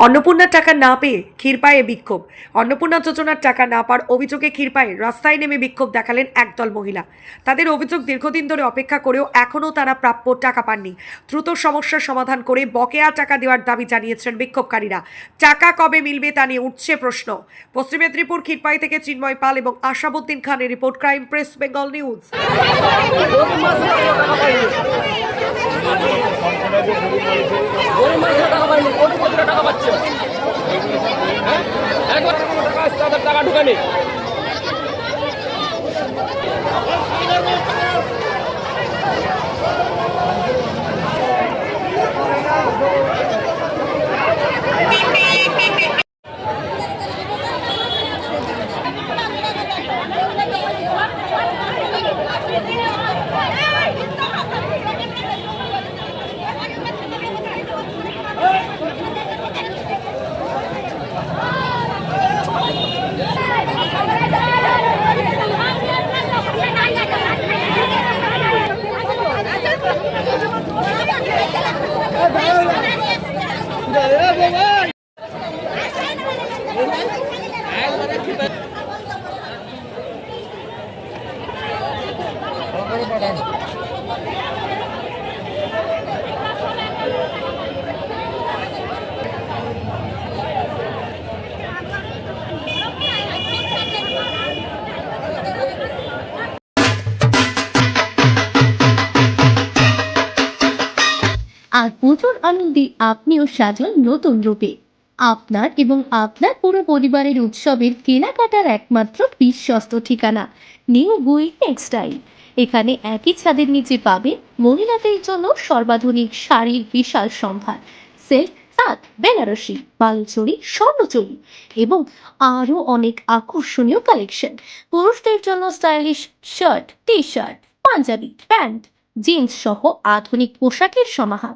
অন্নপূর্ণার টাকা না পেয়ে ক্ষীরপায়ে বিক্ষোভ। অন্নপূর্ণা যোজনার টাকা না পাওয়ার অভিযোগে ক্ষীরপায়ে রাস্তায় নেমে বিক্ষোভ দেখালেন একদল মহিলা। তাদের অভিযোগ, দীর্ঘদিন ধরে অপেক্ষা করেও এখনও তারা প্রাপ্য টাকা পাননি। দ্রুত সমস্যার সমাধান করে বকেয়া টাকা দেওয়ার দাবি জানিয়েছেন বিক্ষোভকারীরা। টাকা কবে মিলবে তা নিয়ে উঠছে প্রশ্ন। পশ্চিম মেদিনীপুর ক্ষীরপাই থেকে চিন্ময় পাল এবং আশাবুদ্দিন খানের report, crime press, Bengal news. টাকা ঢুকানি আর পুজোর আনন্দে আপনিও সাজান নতুন রূপে। আপনার এবং আপনার পুরো পরিবারের উৎসবের কেনাকাটার একমাত্র বিশ্বস্ত ঠিকানা নিউ গুই টেক্সটাইল। এখানে একই ছাদের নিচে পাবে মহিলাদের জন্য সর্বাধুনিক শাড়ির বিশাল সম্ভার, সিল্ক, তাঁত, বেনারসি, বালুচরি, স্বর্ণচরি এবং আরও অনেক আকর্ষণীয় কালেকশন। পুরুষদের জন্য stylish shirt, T shirt, panjabi, pant, jeans সহ আধুনিক পোশাকের সমাহার।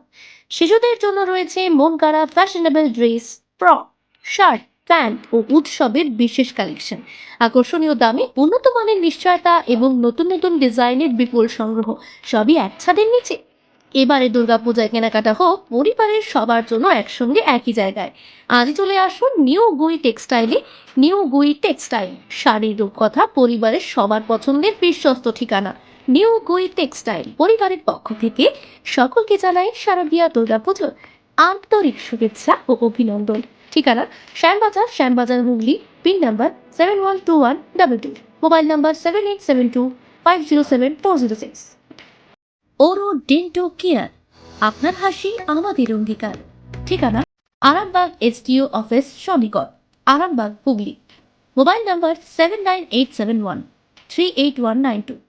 শিশুদের জন্য রয়েছে মন গড়া fashionable dress, frock, shirt, pant ও উৎসবের বিশেষ কালেকশন। আকর্ষণীয় দামে উন্নত মানের নিশ্চয়তা এবং নতুন নতুন ডিজাইনের বিপুল সংগ্রহ, সবই এক ছাদের নিচে। এবারে দুর্গাপূজায় কেনাকাটা হোক পরিবারের সবার জন্য একসঙ্গে একই জায়গায়। আজই চলে আসুন নিউ গুই টেক্সটাইলে। নিউ গুই টেক্সটাইল, শাড়ির রূপকথা, পরিবারের সবার পছন্দের বিশ্বস্ত ঠিকানা। নিউ গুই টেক্সটাইল পরিবারের পক্ষ থেকে সকলকে জানাই শারদীয়া দুর্গাপুজোর আন্তরিক শুভেচ্ছা ও অভিনন্দন। ঠিকানা Shyambazar, Shyambazar Hooghly. Pin number 712122, mobile number 7872507406। Oro Dento Care, আপনার হাসি আমাদের অঙ্গীকার। ঠিকানা আরামবাগ এসডিও অফিস সন্নিকট, আরামবাগ হুগলি। Mobile number 79871381192।